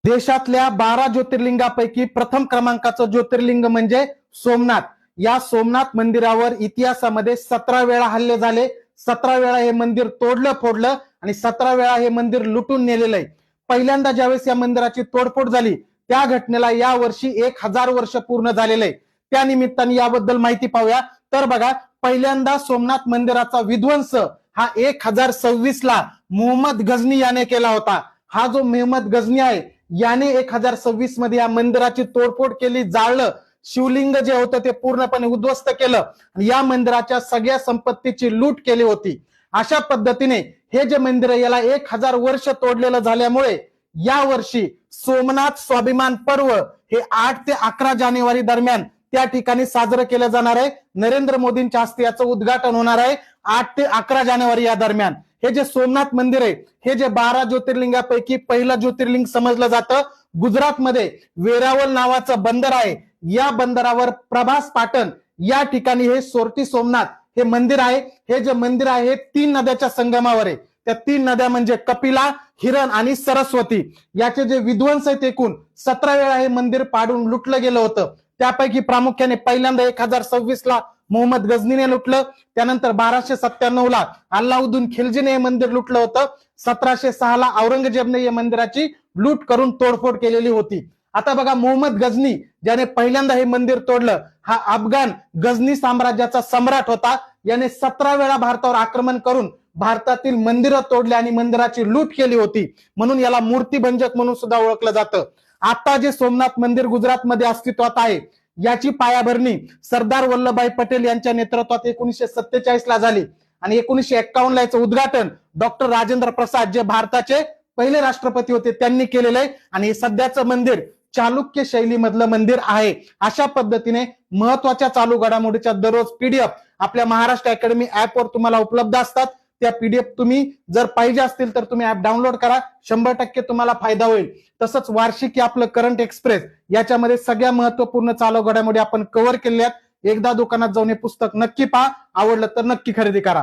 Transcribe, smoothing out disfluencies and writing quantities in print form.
देशातल्या 12 ज्योतिर्लिंगापैकी प्रथम क्रमांकाचं ज्योतिर्लिंग म्हणजे सोमनाथ। या सोमनाथ मंदिरावर इतिहासामध्ये 17 वेळा हल्ले झाले, 17 वेळा हे मंदिर तोडलं फोडलं आणि 17 वेळा हे मंदिर लुटून नेलेलं आहे। पहिल्यांदा ज्यावेळेस या मंदिराची तोडफोड झाली त्या घटनेला या वर्षी 1000 वर्ष पूर्ण झालेले आहे। त्या निमित्ताने याबद्दल माहिती पाहूया। तर बघा, पहिल्यांदा सोमनाथ मंदिराचा विध्वंस हा 1026 ला मोहम्मद गझनी याने केला होता। हा जो मोहम्मद गझनी आहे याने 1026 मध्ये या मंदिराची तोडफोड केली, जाळलं, शिवलिंग जे होतं ते पूर्णपणे उद्ध्वस्त केलं आणि या मंदिराच्या सगळ्या संपत्तीची लूट केली होती। अशा पद्धतीने हे जे मंदिर आहे याला 1000 वर्ष तोडलेलं झाल्यामुळे या वर्षी सोमनाथ स्वाभिमान पर्व हे 8 ते 11 जानेवारी दरम्यान त्या ठिकाणी साजरं केलं जाणार आहे। नरेंद्र मोदींच्या हस्ते याचं उद्घाटन होणार आहे 8 ते 11 जानेवारी या दरम्यान। हे जे सोमनाथ मंदिर आहे हे जे 12 ज्योतिर्लिंगापैकी पहिलं ज्योतिर्लिंग समजलं जातं। गुजरातमध्ये वेरावल नावाचं बंदर आहे, या बंदरावर प्रभास पाटण या ठिकाणी हे सोरटी सोमनाथ हे मंदिर आहे। हे जे मंदिर आहे हे 3 नद्याच्या संगमावर आहे। त्या 3 नद्या म्हणजे कपिला, हिरण आणि सरस्वती। याचे जे विध्वंस आहेत एकूण 17 वेळा हे मंदिर पाडून लुटलं गेलं होतं। त्यापैकी प्रामुख्याने पहिल्यांदा 1026 ला मोहम्मद गझनीने लुटलं, त्यानंतर 1297 ला अल्लाउद्दीन खिलजीने हे मंदिर लुटलं होतं, 1706 ला औरंगजेबने या मंदिराची लूट करून तोडफोड केलेली होती। आता बघा, मोहम्मद गझनी ज्याने पहिल्यांदा हे मंदिर तोडलं हा अफगाण गझनी साम्राज्याचा सम्राट होता। याने 17 वेळा भारतावर आक्रमण करून भारतातील मंदिरं तोडली आणि मंदिराची लूट केली होती, म्हणून याला मूर्तिभंजक म्हणून सुद्धा ओळखलं जातं। आता जे सोमनाथ मंदिर गुजरातमध्ये अस्तित्वात आहे याची पायाभरणी सरदार वल्लभभाई पटेल यांच्या नेतृत्वात 1947 ला झाली आणि 1951 ला याचं उद्घाटन डॉक्टर राजेंद्र प्रसाद जे भारताचे पहिले राष्ट्रपती होते त्यांनी केलेलं आहे आणि हे सध्याचं मंदिर चालुक्य शैलीमधलं मंदिर आहे। अशा पद्धतीने महत्वाच्या चालू घडामोडीच्या दररोज पीडीएफ आपल्या महाराष्ट्र अकॅडमी ऍप वर तुम्हाला उपलब्ध असतात। त्या पीडीएफ तुम्ही जर पाहिजे असतील तर तुम्ही ऍप डाउनलोड करा, 100% तुम्हाला फायदा होईल। तसंच वार्षिकी आपलं करंट एक्सप्रेस याच्यामध्ये सगळ्या महत्वपूर्ण चालू घडामोडी आपण कव्हर केल्या आहेत। एकदा दुकानात जाऊन हे पुस्तक नक्की पहा, आवडलं तर नक्की खरेदी करा।